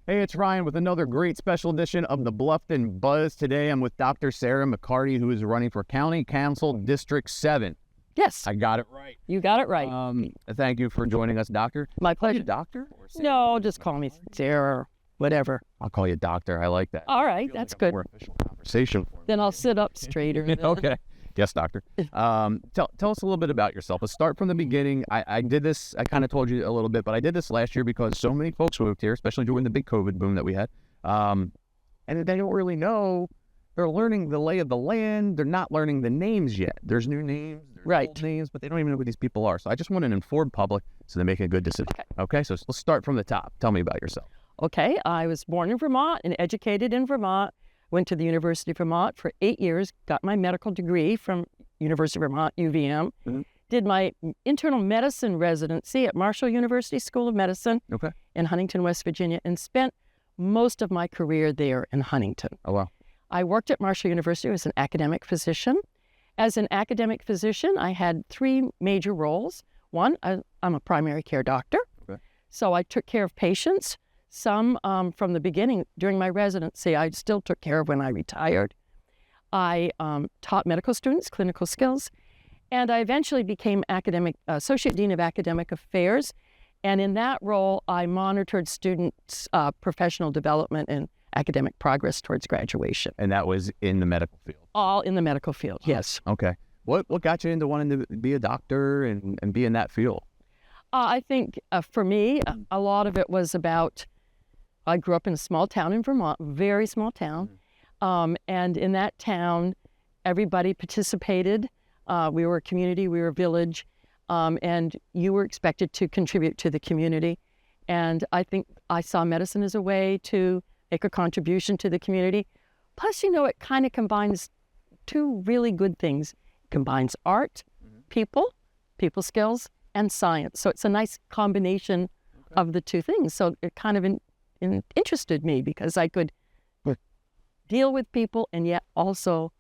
Hey, it's Ryan with another great special edition of the Bluffton Buzz. Today I'm with Dr. Sarah McCarty, who is running for County Council District 7. Yes. I got it right. You got it right. Thank you for joining us, Doctor. My pleasure. Doctor? Or Sarah? No, just call me Sarah or whatever. I'll call you Doctor. I like that. All right, that's good. More official conversation for me. Then I'll sit up straighter. Okay. Yes, Doctor. Tell us a little bit about yourself. Let's start from the beginning. I did this, I kind of told you a little bit, but I did this last year because so many folks moved here, especially during the big COVID boom that we had. And they don't really know. They're learning the lay of the land. They're not learning the names yet. There's new names, there's old names, but they don't even know who these people are. So I just want an informed public so they make a good decision. Okay, so let's start from the top. Tell me about yourself. Okay, I was born in Vermont and educated in Vermont. Went to the University of Vermont for 8 years, got my medical degree from University of Vermont, UVM. Mm-hmm. Did my internal medicine residency at Marshall University School of Medicine in Huntington, West Virginia, and spent most of my career there in Huntington. Oh, wow. I worked at Marshall University as an academic physician. As an academic physician, I had 3 major roles. One, I'm a primary care doctor, so I took care of patients. Some from the beginning during my residency, I still took care of when I retired. I taught medical students clinical skills, and I eventually became Associate Dean of Academic Affairs. And in that role, I monitored students' professional development and academic progress towards graduation. And that was in the medical field? All in the medical field, yes. Okay. What got you into wanting to be a doctor and be in that field? I think for me, a lot of it was about, I grew up in a small town in Vermont, very small town. And in that town, everybody participated. We were a community, we were a village, and you were expected to contribute to the community. And I think I saw medicine as a way to make a contribution to the community. Plus, it kind of combines 2 really good things. It combines art, people skills, and science. So it's a nice combination of the 2 things. So it kind of interested me because I could deal with people and yet also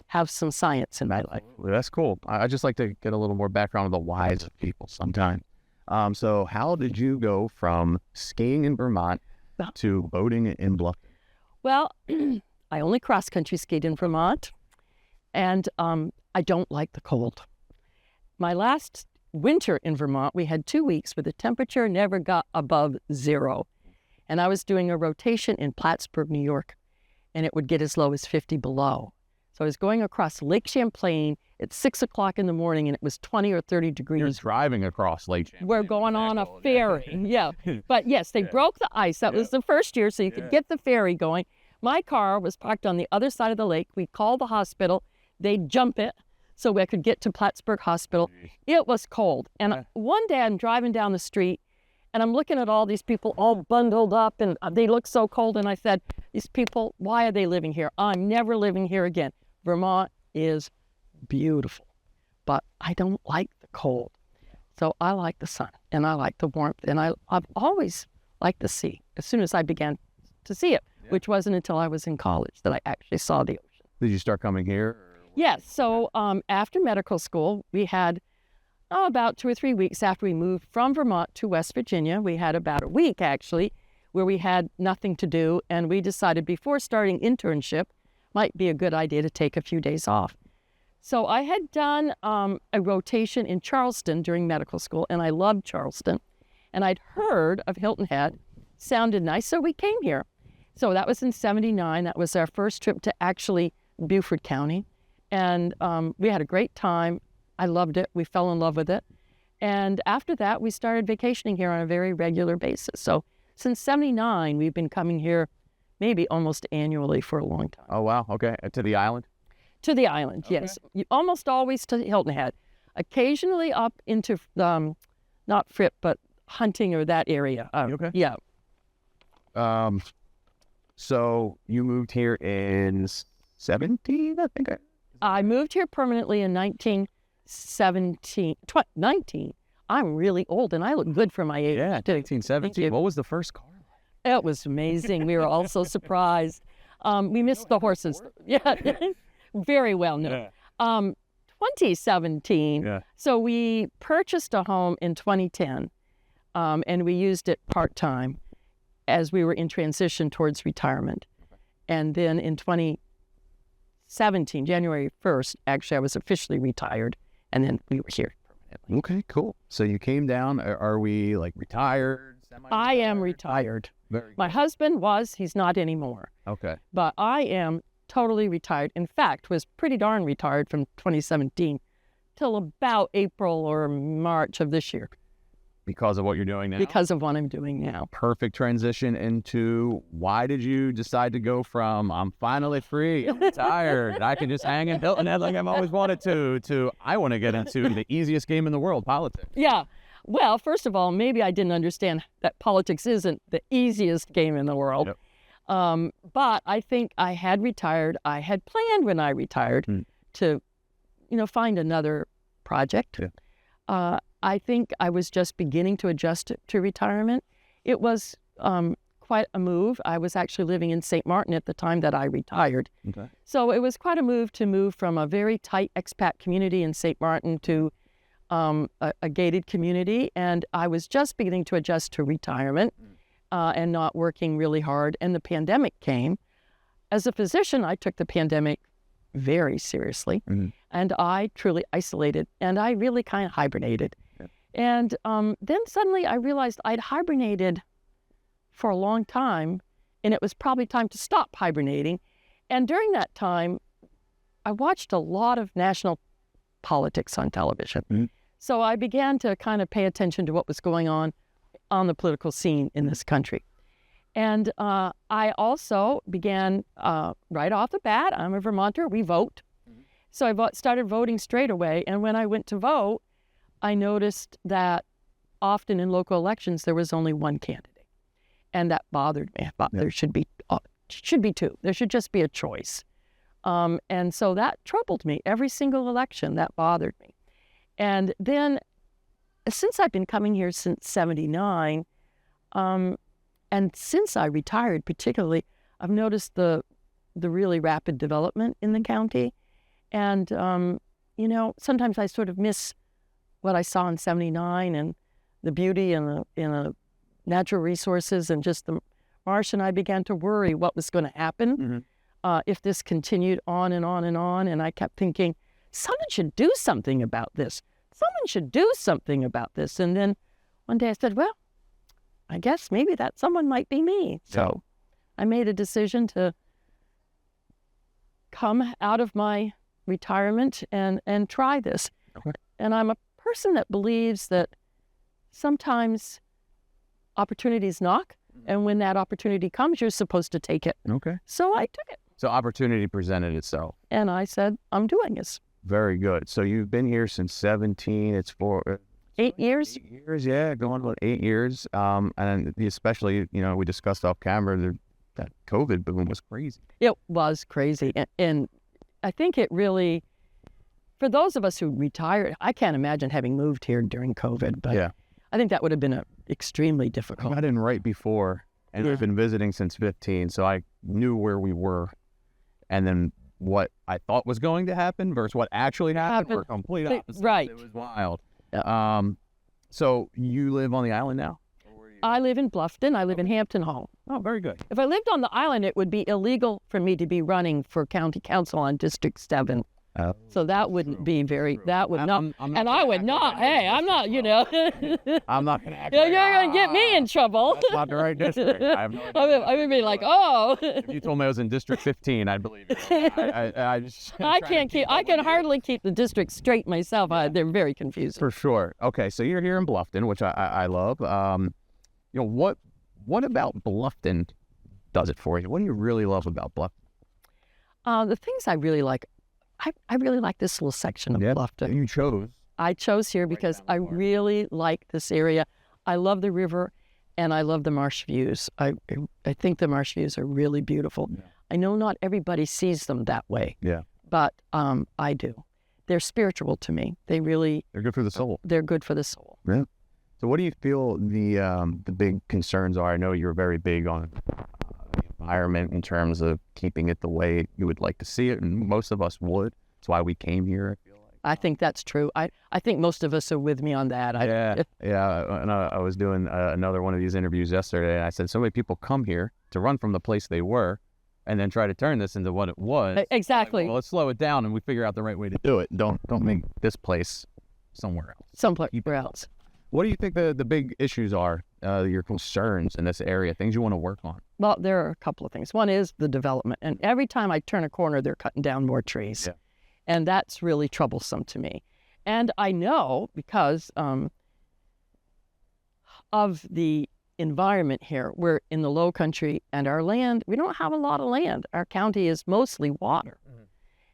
have some science in my life. Well, that's cool. I just like to get a little more background on the whys of people sometimes. So how did you go from skiing in Vermont to boating in Bluffton? Well, I only cross-country skied in Vermont, and I don't like the cold. My last winter in Vermont, we had 2 weeks where the temperature never got above 0. And I was doing a rotation in Plattsburgh, New York, and it would get as low as 50 below. So I was going across Lake Champlain at 6 o'clock in the morning, and it was 20 or 30 degrees. You're driving across Lake Champlain. We're going on a ferry, But yes, they broke the ice. That was the first year, so you could get the ferry going. My car was parked on the other side of the lake. We called the hospital. They'd jump it so I could get to Plattsburgh Hospital. It was cold. And one day I'm driving down the street, and I'm looking at all these people all bundled up, and they look so cold. And I said, these people, why are they living here? I'm never living here again. Vermont is beautiful, but I don't like the cold. So I like the sun, and I like the warmth, and I've always liked the sea as soon as I began to see it, which wasn't until I was in college that I actually saw the ocean. Did you start coming here? Yes. So after medical school, we had about 2 or 3 weeks after we moved from Vermont to West Virginia. We had about a week, actually, where we had nothing to do, and we decided before starting internship, might be a good idea to take a few days off. So I had done a rotation in Charleston during medical school, and I loved Charleston. And I'd heard of Hilton Head, sounded nice, so we came here. So that was in '79. That was our first trip to actually Beaufort County. And we had a great time. I loved it. We fell in love with it. And after that, we started vacationing here on a very regular basis. So since '79, we've been coming here maybe almost annually for a long time. Oh, wow. Okay. To the island? To the island, yes. Almost always to Hilton Head. Occasionally up into, not Fripp, but Hunting or that area. Okay. Yeah. So you moved here in 17, I think? I moved here permanently in 1917. I'm really old, and I look good for my age. Yeah, 1917. What was the first car? It was amazing. We were all so surprised. We missed the horses. Yeah, very well known. 2017. Yeah. So we purchased a home in 2010, and we used it part-time. as we were in transition towards retirement. And then in 2017, January 1st, actually, I was officially retired, and then we were here permanently. Okay, cool. So you came down. Are we like retired? I am retired. Very My husband was, he's not anymore. Okay. But I am totally retired. In fact, was pretty darn retired from 2017 till about April or March of this year. Because of what you're doing now? Because of what I'm doing now. Perfect transition into why did you decide to go from I'm finally free, I'm retired, I can just hang in Hilton Head like I've always wanted to I want to get into the easiest game in the world, politics. Yeah. Well, first of all, maybe I didn't understand that politics isn't the easiest game in the world. Yep. But I think I had retired. I had planned when I retired to, find another project. Yeah. I think I was just beginning to adjust to retirement. It was quite a move. I was actually living in St. Martin at the time that I retired. Okay. So it was quite a move to move from a very tight expat community in St. Martin to a gated community. And I was just beginning to adjust to retirement and not working really hard. And the pandemic came. As a physician, I took the pandemic very seriously. And I truly isolated, and I really kind of hibernated. Yeah. And then suddenly I realized I'd hibernated for a long time, and it was probably time to stop hibernating. And during that time, I watched a lot of national politics on television. So I began to kind of pay attention to what was going on the political scene in this country. And I also began, right off the bat, I'm a Vermonter, we vote. So I started voting straight away. And when I went to vote, I noticed that often in local elections, there was only one candidate. And that bothered me. I thought there should be two. There should just be a choice. And so that troubled me. Every single election, that bothered me. And then since I've been coming here since 79, and since I retired particularly, I've noticed the really rapid development in the county. And, sometimes I sort of miss what I saw in 79 and the beauty and the natural resources and just the marsh. And I began to worry what was going to happen if this continued on and on and on. And I kept thinking, someone should do something about this. Someone should do something about this. And then one day I said, well, I guess maybe that someone might be me. So I made a decision to come out of my retirement and try this. Okay. And I'm a person that believes that sometimes opportunities knock, and when that opportunity comes, you're supposed to take it. Okay. So I took it. So opportunity presented itself. And I said, I'm doing this. Very good. So you've been here since 17. It's for 8 years. 8 years, yeah, going on 8 years. And especially, we discussed off camera that COVID boom was crazy. It was crazy. And I think it really, for those of us who retired, I can't imagine having moved here during COVID, but I think that would have been extremely difficult. I got in right before, and I've been visiting since 15, so I knew where we were. And then what I thought was going to happen versus what actually happened were complete opposites. Right. It was wild. So you live on the island now? I live in Bluffton. I live in Hampton Hall. Oh, very good. If I lived on the island, it would be illegal for me to be running for county council on District 7. So that wouldn't be very, that would not, and I would not, hey, I'm not, I'm not going to act you're going to get me in trouble. That's not the right district. I have no idea. I would be like, oh. If you told me I was in District 15, I'd believe you. I can hardly keep the district straight myself. They're very confusing. For sure. Okay, so you're here in Bluffton, which I love. What about Bluffton does it for you? What do you really love about Bluffton? The things I really like, I really like this little section of Bluffton. You chose. I chose here because I really like this area. I love the river, and I love the marsh views. I think the marsh views are really beautiful. Yeah. I know not everybody sees them that way. Yeah. But I do. They're spiritual to me. They're good for the soul. They're good for the soul. Yeah. So what do you feel the big concerns are? I know you're very big on the environment in terms of keeping it the way you would like to see it, and most of us would. That's why we came here, I feel like. I think that's true. I think most of us are with me on that. Yeah. And I was doing another one of these interviews yesterday, and I said, so many people come here to run from the place they were and then try to turn this into what it was. Exactly. Like, well, let's slow it down and we figure out the right way to do it. Don't make this place somewhere else. Somewhere else. What do you think the big issues are, your concerns in this area, things you want to work on? Well, there are a couple of things. One is the development. And every time I turn a corner, they're cutting down more trees. Yeah. And that's really troublesome to me. And I know because of the environment here, we're in the low country, and our land, we don't have a lot of land. Our county is mostly water. Mm-hmm.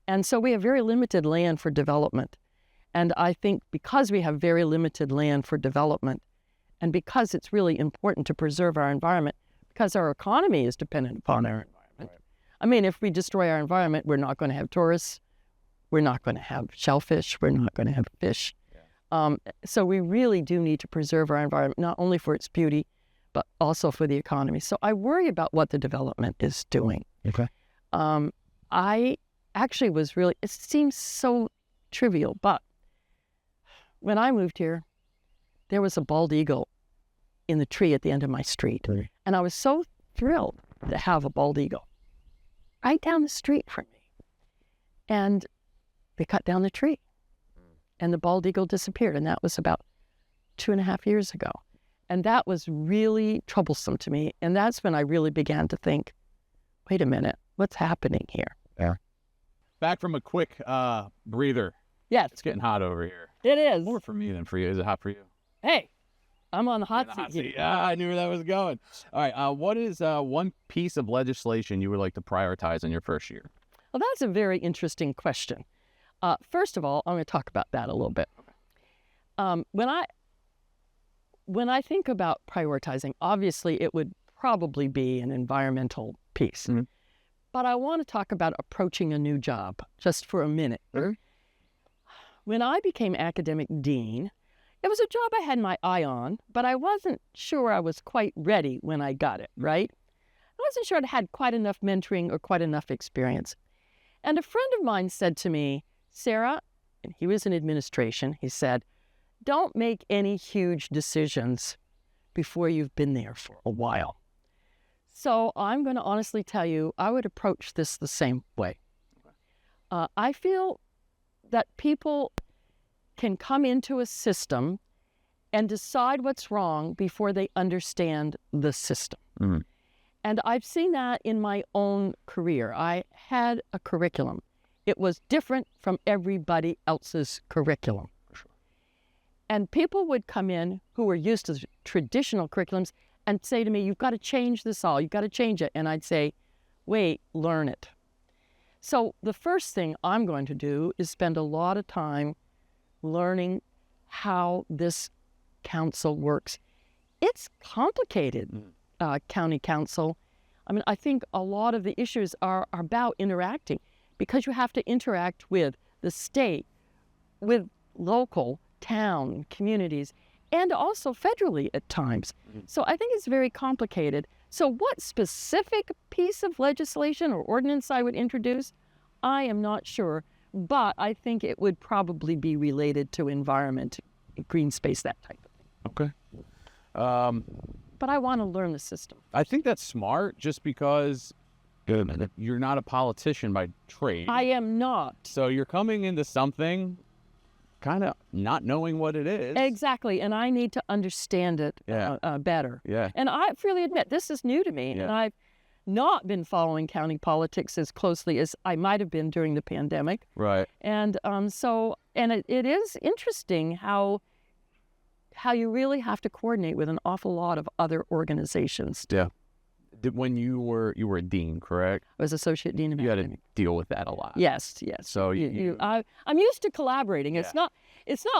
And so we have very limited land for development. And I think because we have very limited land for development, and because it's really important to preserve our environment, because our economy is dependent upon our environment. Right. I mean, if we destroy our environment, we're not going to have tourists. We're not going to have shellfish. We're not going to have fish. Yeah. So we really do need to preserve our environment, not only for its beauty, but also for the economy. So I worry about what the development is doing. Okay. I actually was really, it seems so trivial, but when I moved here, there was a bald eagle in the tree at the end of my street. Okay. And I was so thrilled to have a bald eagle right down the street from me. And they cut down the tree and the bald eagle disappeared. And that was about 2.5 years ago. And that was really troublesome to me. And that's when I really began to think, wait a minute, what's happening here? Yeah. Back from a quick breather. Yes. It's getting hot over here. It is. More for me than for you. Is it hot for you? Hey, I'm on the hot seat. Yeah, I knew where that was going. All right. What is one piece of legislation you would like to prioritize in your first year? Well, that's a very interesting question. First of all, I'm going to talk about that a little bit. Okay. When I think about prioritizing, obviously it would probably be an environmental piece. Mm-hmm. But I want to talk about approaching a new job just for a minute. Mm-hmm. When I became academic dean, it was a job I had my eye on, but I wasn't sure I was quite ready when I got it, right? I wasn't sure I had quite enough mentoring or quite enough experience. And a friend of mine said to me, Sarah, and he was in administration, he said, don't make any huge decisions before you've been there for a while. So I'm going to honestly tell you, I would approach this the same way. I feel that people can come into a system and decide what's wrong before they understand the system. Mm-hmm. And I've seen that in my own career. I had a curriculum. It was different from everybody else's curriculum. Sure. And people would come in who were used to traditional curriculums and say to me, you've got to change this all. You've got to change it. And I'd say, wait, learn it. So the first thing I'm going to do is spend a lot of time learning how this council works. It's complicated, county council. I mean, I think a lot of the issues are about interacting because you have to interact with the state, with local, town, communities, and also federally at times. Mm-hmm. So I think it's very complicated. So what specific piece of legislation or ordinance I would introduce, I am not sure, but I think it would probably be related to environment, green space, that type of thing. Okay. But I want to learn the system. I think that's smart just because you're not a politician by trade. I am not. So you're coming into something kind of not knowing what it is. Exactly. And I need to understand it better. Yeah. And I freely admit, this is new to me. Yeah. And I've not been following county politics as closely as I might have been during the pandemic. Right. And it is interesting how you really have to coordinate with an awful lot of other organizations. Yeah. When you were a dean, correct? I was associate dean of academic. You had to deal with that a lot. Yes. So I'm used to collaborating. It's not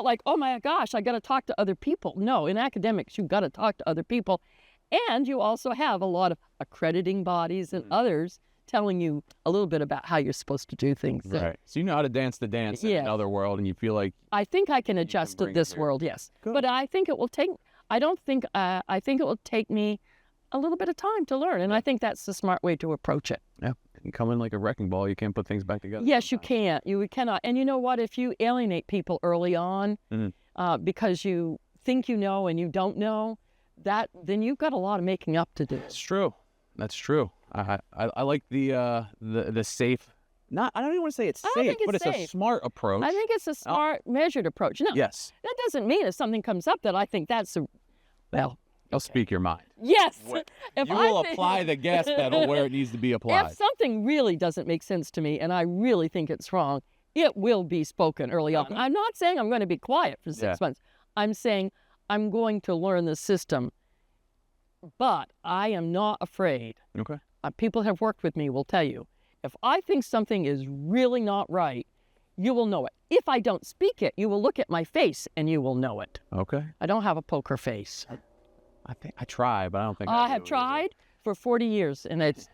like, oh my gosh, I got to talk to other people. No, in academics, you've got to talk to other people. And you also have a lot of accrediting bodies and others telling you a little bit about how you're supposed to do things. Right. So you know how to dance the dance in another world, and you feel like... I think I can adjust to this world, yes. Good. But I think it will take... I think it will take me a little bit of time to learn, and I think that's the smart way to approach it. Yeah. You come in like a wrecking ball. You can't put things back together. Yes, sometimes. you can't. You cannot. And you know what? If you alienate people early on because you think you know and you don't know, then you've got a lot of making up to do. That's true. That's true. I like the safe. I don't even want to say it's safe, but it's a smart approach. I think it's a smart, measured approach. No, yes. That doesn't mean if something comes up that I think that's I'll speak your mind. Yes. You will apply the gas pedal where it needs to be applied. If something really doesn't make sense to me and I really think it's wrong, it will be spoken early on. I'm not saying I'm going to be quiet for 6 months. I'm saying I'm going to learn the system, but I am not afraid. Okay. People have worked with me will tell you, if I think something is really not right, you will know it. If I don't speak it, you will look at my face and you will know it. Okay. I don't have a poker face. I think I try, but I don't think I have tried for 40 years and it's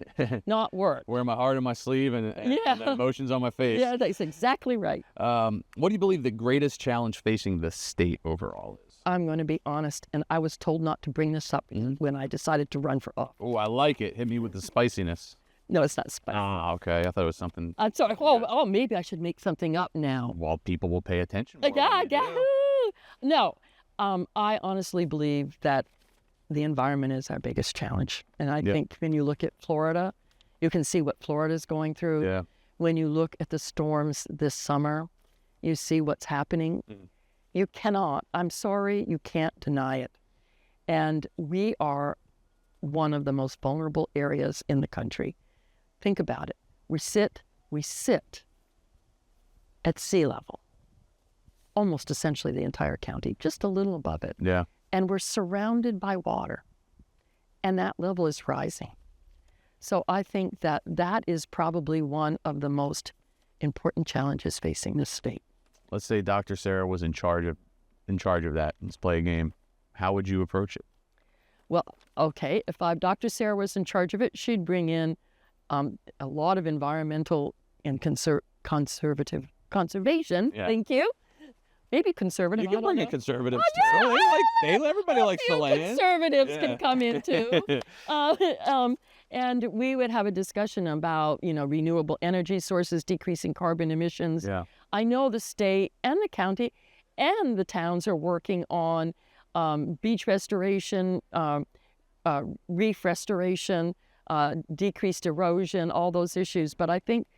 not worked. Wear my heart on my sleeve and the emotions on my face. Yeah, that's exactly right. What do you believe the greatest challenge facing the state overall is? I'm going to be honest, and I was told not to bring this up when I decided to run for office. Oh, I like it. Hit me with the spiciness. No, it's not spicy. Ah, okay. I thought it was something. I'm sorry. Oh, maybe I should make something up now. Well, people will pay attention. No, I honestly believe that the environment is our biggest challenge. And I think when you look at Florida, you can see what Florida is going through. Yeah. When you look at the storms this summer, you see what's happening. You cannot, I'm sorry, you can't deny it. And we are one of the most vulnerable areas in the country. Think about it. We sit at sea level, almost essentially the entire county, just a little above it. Yeah. And we're surrounded by water, and that level is rising. So I think that is probably one of the most important challenges facing this state. Let's say Dr. Sarah was in charge of that. Let's play a game. How would you approach it? Well, okay, if Dr. Sarah was in charge of it, she'd bring in a lot of environmental and conservation. Yeah. Thank you. Maybe conservative. You can bring in conservatives too. Everybody likes the land. Conservatives can come in too. And we would have a discussion about, renewable energy sources, decreasing carbon emissions. Yeah. I know the state and the county and the towns are working on beach restoration, reef restoration, decreased erosion, all those issues. But I think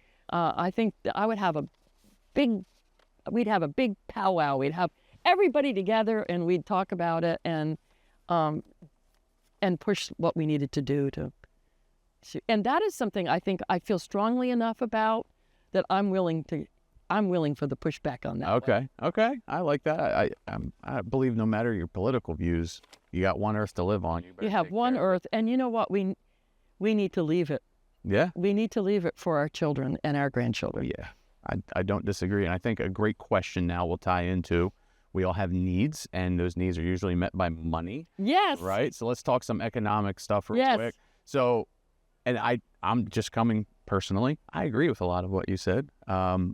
we'd have a big powwow. We'd have everybody together and we'd talk about it and push what we needed to do and that is something I think I feel strongly enough about that I'm willing for the pushback on that. Okay. Okay. I like that. I believe no matter your political views, you got one earth to live on. You have one earth, and you know what? We need to leave it. Yeah. We need to leave it for our children and our grandchildren. Yeah. I don't disagree. And I think a great question now will tie into, we all have needs, and those needs are usually met by money. Yes. Right? So let's talk some economic stuff real quick. So, and I'm just coming personally, I agree with a lot of what you said.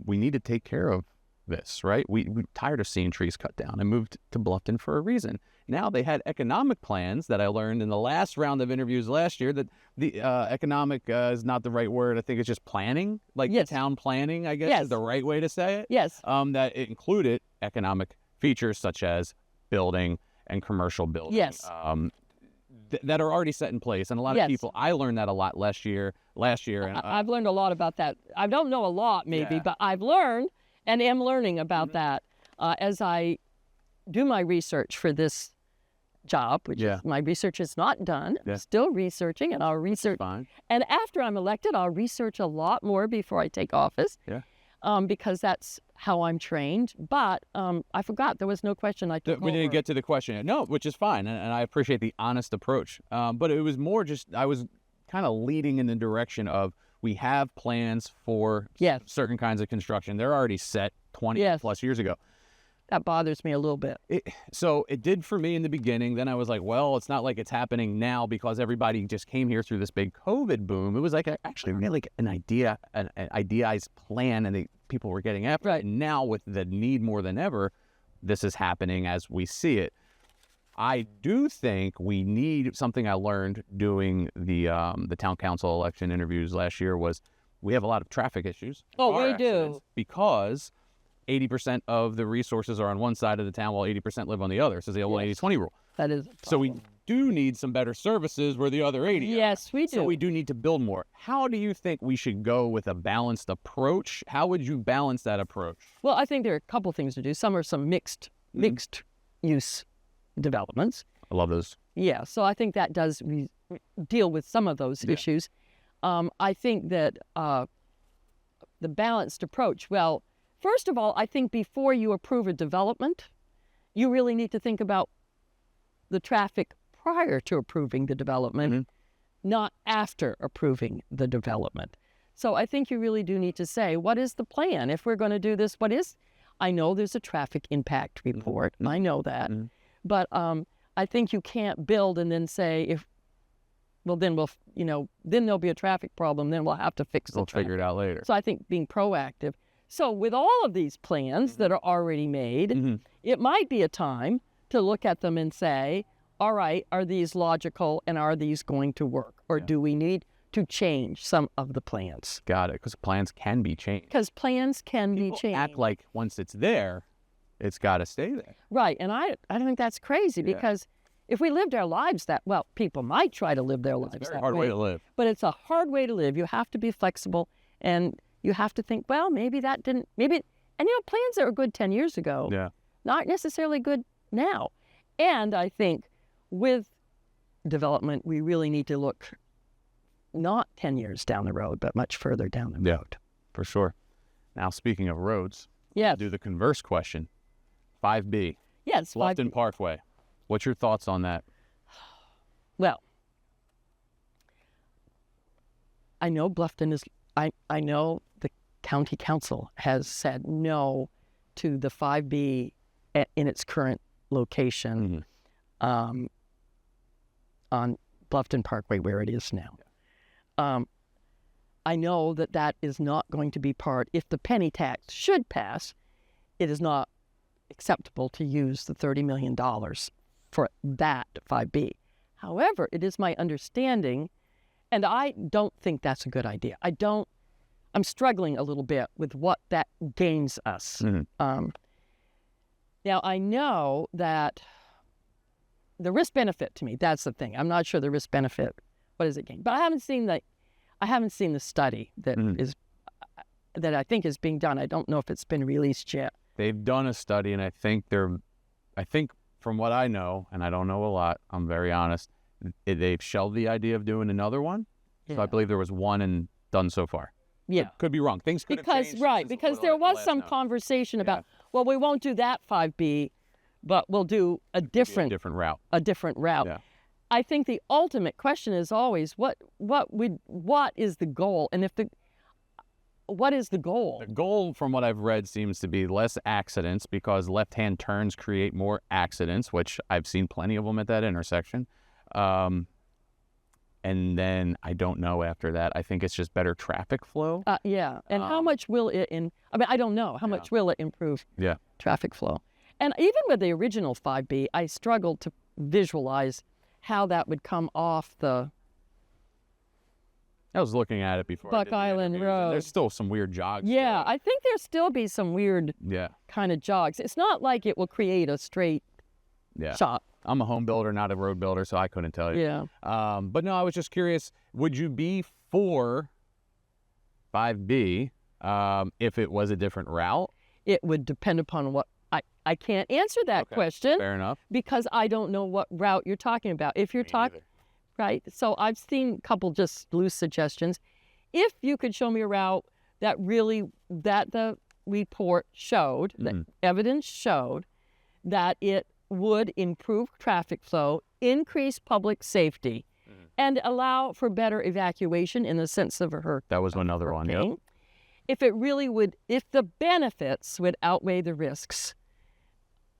We need to take care of this, right? We're tired of seeing trees cut down. I moved to Bluffton for a reason. Now they had economic plans that I learned in the last round of interviews last year that the economic is not the right word. I think it's just planning, town planning, I guess is the right way to say it. Yes. That it included economic features such as building and commercial building. Yes. That are already set in place. And a lot of people, I learned that a lot last year. And I've learned a lot about that. I don't know a lot maybe, but I've learned and am learning about that as I do my research for this job, which is, my research is not done. I'm still researching, and I'll research. Fine. And after I'm elected, I'll research a lot more before I take office. Yeah. Because that's how I'm trained. But I forgot, there was no question I took We didn't get to the question. No, which is fine. And I appreciate the honest approach. But it was more just, I was kind of leading in the direction of, we have plans for certain kinds of construction. They're already set 20 plus years ago. That bothers me a little bit. So it did for me in the beginning. Then I was like, well, it's not like it's happening now because everybody just came here through this big COVID boom. It was like actually really like an idealized plan, and people were getting after it. And now with the need more than ever, this is happening as we see it. I do think we need something I learned doing the town council election interviews last year was we have a lot of traffic issues. Oh, car we do. accidents, because 80% of the resources are on one side of the town while 80% live on the other. So it's the old 80-20 rule. That is a So we problem. do need some better services where the other 80 are. Yes, we do. So we do need to build more. How do you think we should go with a balanced approach? How would you balance that approach? Well, I think there are a couple things to do. Some are some mixed use developments. I love those. Yeah, so I think that does deal with some of those issues. I think that the balanced approach, well, first of all, I think before you approve a development, you really need to think about the traffic prior to approving the development, not after approving the development. So I think you really do need to say, what is the plan? If we're going to do this, I know there's a traffic impact report. I know that. But I think you can't build and then say, then there'll be a traffic problem, then we'll have to fix the traffic. We'll figure it out later. So I think being proactive. So with all of these plans that are already made, it might be a time to look at them and say, all right, are these logical and are these going to work? Or do we need to change some of the plans? Got it, because plans can be changed. Because plans can be changed. Act like once it's there, it's got to stay there. Right, and I don't think that's crazy because if we lived our lives people might try to live their lives that way. It's a very hard way to live. But it's a hard way to live. You have to be flexible and you have to think, well, maybe that didn't, and plans that were good 10 years ago, not necessarily good now. And I think with development, we really need to look not 10 years down the road, but much further down the road. For sure. Now, speaking of roads, do the converse question. 5B. Yes, Bluffton Parkway. What's your thoughts on that? Well, I know Bluffton is, I know the county council has said no to the 5B in its current location on Bluffton Parkway where it is now. I know that is not going to be if the penny tax should pass, it is not acceptable to use the $30 million for that 5B. However, it is my understanding, and I don't think that's a good idea. I'm struggling a little bit with what that gains us. Now, I know that the risk-benefit to me, that's the thing. I'm not sure the risk-benefit, what does it gain? But I haven't seen the study that that I think is being done. I don't know if it's been released yet. They've done a study, and I think from what I know, and I don't know a lot, I'm very honest, they've shelved the idea of doing another one. So I believe there was one and done so far. Yeah. Could be wrong. Things could have changed. Because there was some conversation about, well, we won't do that 5B, but we'll do a different route. Yeah. I think the ultimate question is always what is the goal? And what is the goal? The goal, from what I've read, seems to be less accidents because left-hand turns create more accidents, which I've seen plenty of them at that intersection. And then I don't know after that. I think it's just better traffic flow. And how much will it I don't know. How much will it improve traffic flow? And even with the original 5B, I struggled to visualize how that would come off I was looking at it before. Buck Island Road. There's still some weird jogs. Yeah, I think there'll still be some weird kind of jogs. It's not like it will create a straight shot. I'm a home builder, not a road builder, so I couldn't tell you. Yeah. But no, I was just curious, would you be for 5B if it was a different route? It would depend upon what I can't answer that question. Fair enough. Because I don't know what route you're talking about. If you're talking, right? So I've seen a couple just loose suggestions. If you could show me a route that the report showed, that evidence showed that it would improve traffic flow, increase public safety, and allow for better evacuation in the sense of a hurricane. That was another one, yeah. If the benefits would outweigh the risks,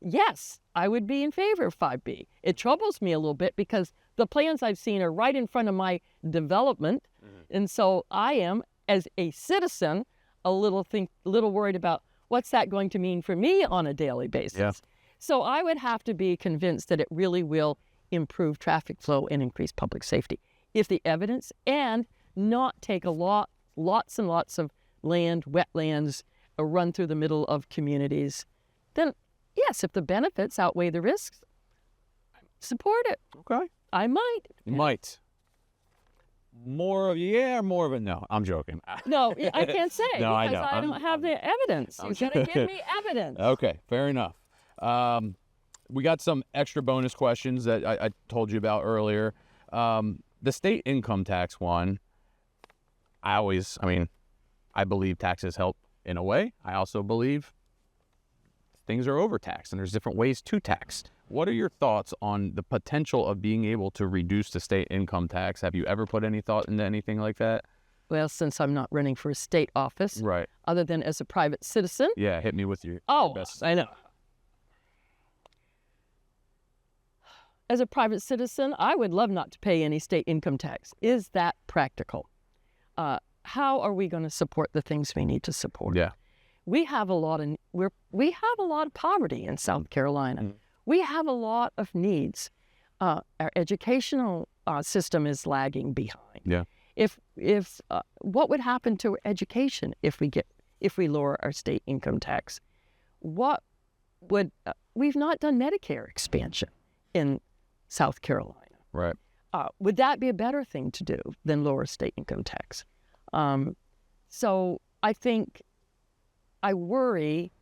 yes, I would be in favor of 5B. It troubles me a little bit because the plans I've seen are right in front of my development, and so I am, as a citizen, a little worried about what's that going to mean for me on a daily basis. Yeah. So I would have to be convinced that it really will improve traffic flow and increase public safety. If the evidence, and not take a lot lots and lots of land, wetlands, run through the middle of communities, then yes, if the benefits outweigh the risks, support it. Okay. I might. You might. More of yeah or more of a no? I'm joking. No, I can't say No, I because know. I don't have the evidence. You've got to give me evidence. Okay, fair enough. We got some extra bonus questions that I told you about earlier. The state income tax one, I believe taxes help in a way. I also believe things are overtaxed and there's different ways to tax. What are your thoughts on the potential of being able to reduce the state income tax? Have you ever put any thought into anything like that? Well, since I'm not running for a state office, Right. other than as a private citizen. Yeah, hit me with your best. I know. As a private citizen, I would love not to pay any state income tax. Is that practical? How are we going to support the things we need to support? Yeah. We have a lot of poverty in South Carolina. Mm. We have a lot of needs. Our educational system is lagging behind. Yeah. If what would happen to education if we lower our state income tax? We've not done Medicare expansion in South Carolina. Right. Would that be a better thing to do than lower state income tax? So I worry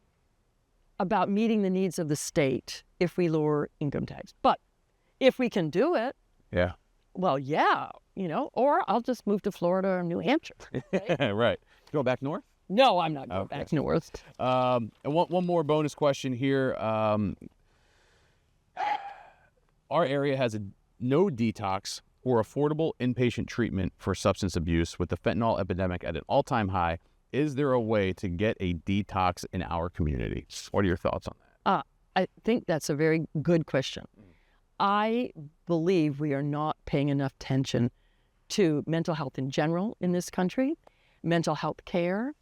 about meeting the needs of the state if we lower income tax. But if we can do it, Yeah. well, yeah, or I'll just move to Florida or New Hampshire. Right? Right. Go back north? No, I'm not going back north. And one more bonus question here. Our area has a no detox or affordable inpatient treatment for substance abuse with the fentanyl epidemic at an all-time high. Is there a way to get a detox in our community? What are your thoughts on that? I think that's a very good question. I believe we are not paying enough attention to mental health in general in this country, mental health care.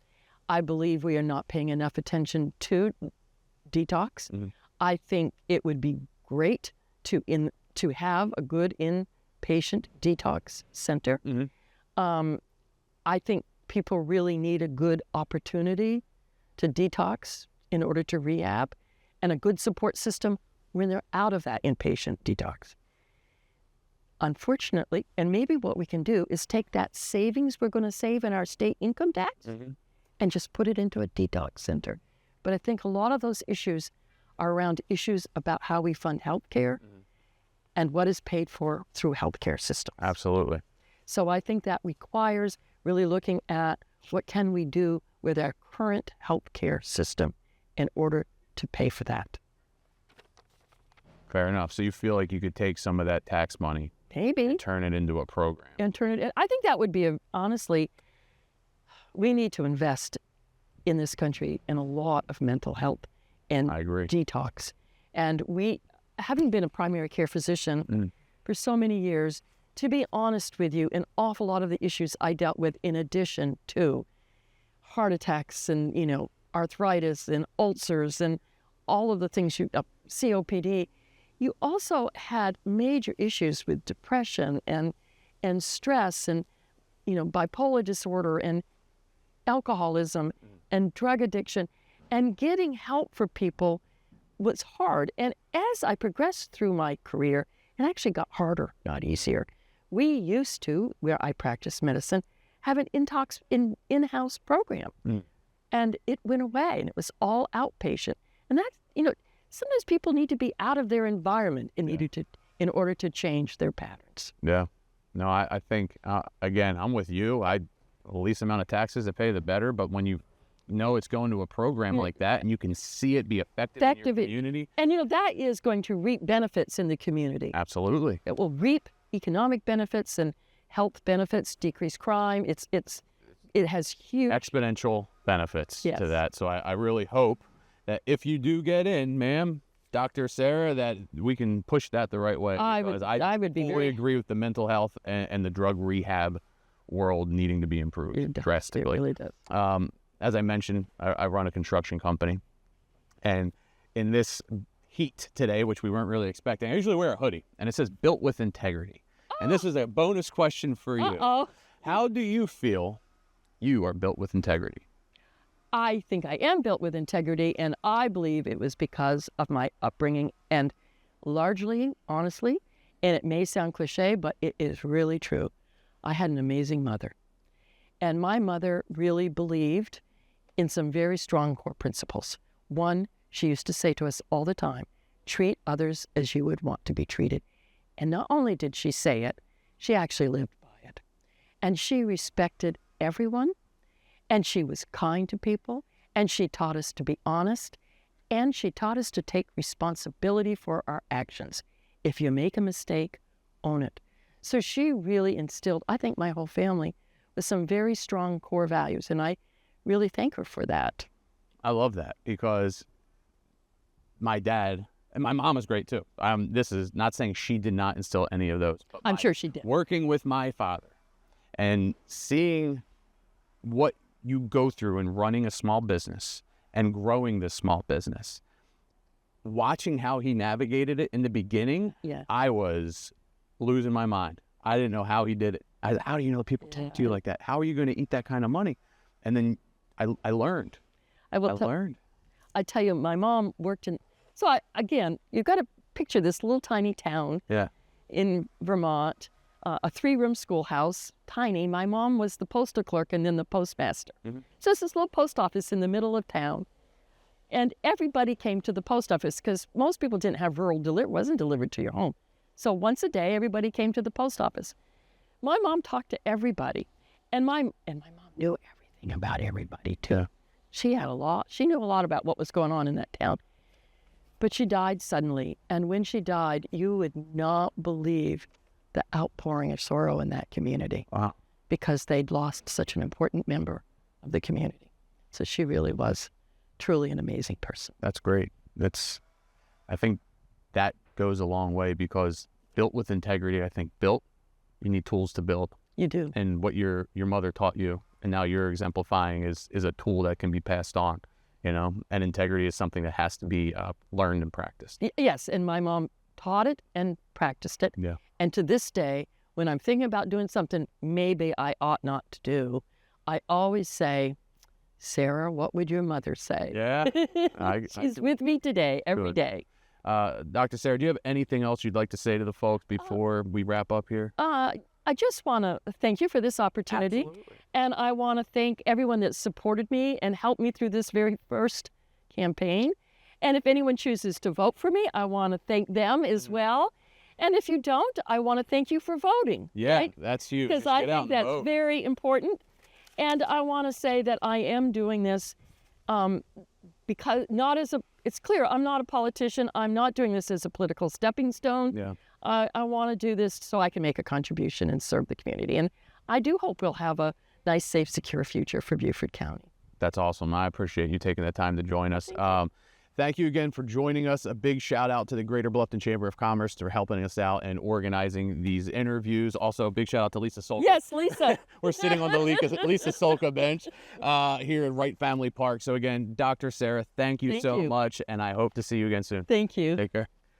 I believe we are not paying enough attention to detox. Mm-hmm. I think it would be great to have a good inpatient detox center. Mm-hmm. I think people really need a good opportunity to detox in order to rehab and a good support system when they're out of that inpatient detox. Unfortunately, and maybe what we can do is take that savings we're going to save in our state income tax and just put it into a detox center. But I think a lot of those issues are around issues about how we fund healthcare and what is paid for through healthcare systems. Absolutely. So I think that requires really looking at what can we do with our current healthcare system in order to pay for that. Fair enough. So you feel like you could take some of that tax money Maybe. and turn it into a program. And turn it. I think that would be honestly, we need to invest in this country in a lot of mental health and I agree. detox. And having been a primary care physician for so many years, to be honest with you, an awful lot of the issues I dealt with, in addition to heart attacks and, arthritis and ulcers and all of the things COPD, you also had major issues with depression and stress and, bipolar disorder and alcoholism and drug addiction. And getting help for people was hard. And as I progressed through my career, it actually got harder, not easier. We used to, where I practiced medicine, have an in-house program. And it went away, and it was all outpatient. And that's, sometimes people need to be out of their environment in order to change their patterns. Yeah. No, I think, again, I'm with you. The least amount of taxes to pay, the better. But when you know it's going to a program like that and you can see it be effective in your community. And, that is going to reap benefits in the community. Absolutely. It will reap economic benefits and health benefits, decrease crime. It has huge exponential benefits to that. So I really hope that if you do get in, ma'am, Dr. Sarah, that we can push that the right way. I would fully agree with the mental health and the drug rehab world needing to be improved drastically. It really does. As I mentioned, I run a construction company, and in this heat today, which we weren't really expecting, I usually wear a hoodie, and it says "Built with Integrity." And this is a bonus question for you. Uh-oh. How do you feel you are built with integrity? I think I am built with integrity, and I believe it was because of my upbringing, and largely, honestly, and it may sound cliche, but it is really true. I had an amazing mother, and my mother really believed in some very strong core principles. One, she used to say to us all the time, treat others as you would want to be treated. And not only did she say it, she actually lived by it. And she respected everyone, and she was kind to people, and she taught us to be honest, and she taught us to take responsibility for our actions. If you make a mistake, own it. So she really instilled, I think, my whole family with some very strong core values, and I really thank her for that. I love that, because my dad, and my mom is great too. This is not saying she did not instill any of those. But I'm sure she did. Working with my father and seeing what you go through in running a small business and growing this small business, watching how he navigated it in the beginning, Yeah. I was losing my mind. I didn't know how he did it. How do you know people talk to you like that? How are you going to eat that kind of money? And then I learned. I learned. I tell you, my mom worked in, so again, you've got to picture this little tiny town in Vermont, a 3-room schoolhouse, tiny. My mom was the postal clerk and then the postmaster. Mm-hmm. So it's this little post office in the middle of town. And everybody came to the post office because most people didn't have rural delivery. It wasn't delivered to your home. So once a day, everybody came to the post office. My mom talked to everybody. And my mom knew everything about everybody, too. Yeah. She knew a lot about what was going on in that town. But she died suddenly. And when she died, you would not believe the outpouring of sorrow in that community. Wow. Because they'd lost such an important member of the community. So she really was truly an amazing person. That's great. I think that goes a long way, because built with integrity, I think you need tools to build. You do. And what your mother taught you, and now you're exemplifying, is a tool that can be passed on, and integrity is something that has to be learned and practiced. Yes, and my mom taught it and practiced it. Yeah. And to this day, when I'm thinking about doing something maybe I ought not to do, I always say, Sarah, what would your mother say? Yeah. She's with me today, every day. Dr. Sarah, do you have anything else you'd like to say to the folks before we wrap up here? I just want to thank you for this opportunity. Absolutely. And I want to thank everyone that supported me and helped me through this very first campaign. And if anyone chooses to vote for me, I want to thank them as well. And if you don't, I want to thank you for voting. Yeah, right? That's huge. Because I think that's very important. And I want to say that I am doing this because it's clear I'm not a politician. I'm not doing this as a political stepping stone. Yeah. I want to do this so I can make a contribution and serve the community. And I do hope we'll have a nice, safe, secure future for Beaufort County. That's awesome. I appreciate you taking the time to join us. Thank you again for joining us. A big shout out to the Greater Bluffton Chamber of Commerce for helping us out and organizing these interviews. Also, a big shout out to Lisa Solka. Yes, Lisa. We're sitting on the Lisa Solka bench here at Wright Family Park. So again, Dr. Sarah, thank you so much, and I hope to see you again soon. Thank you. Take care.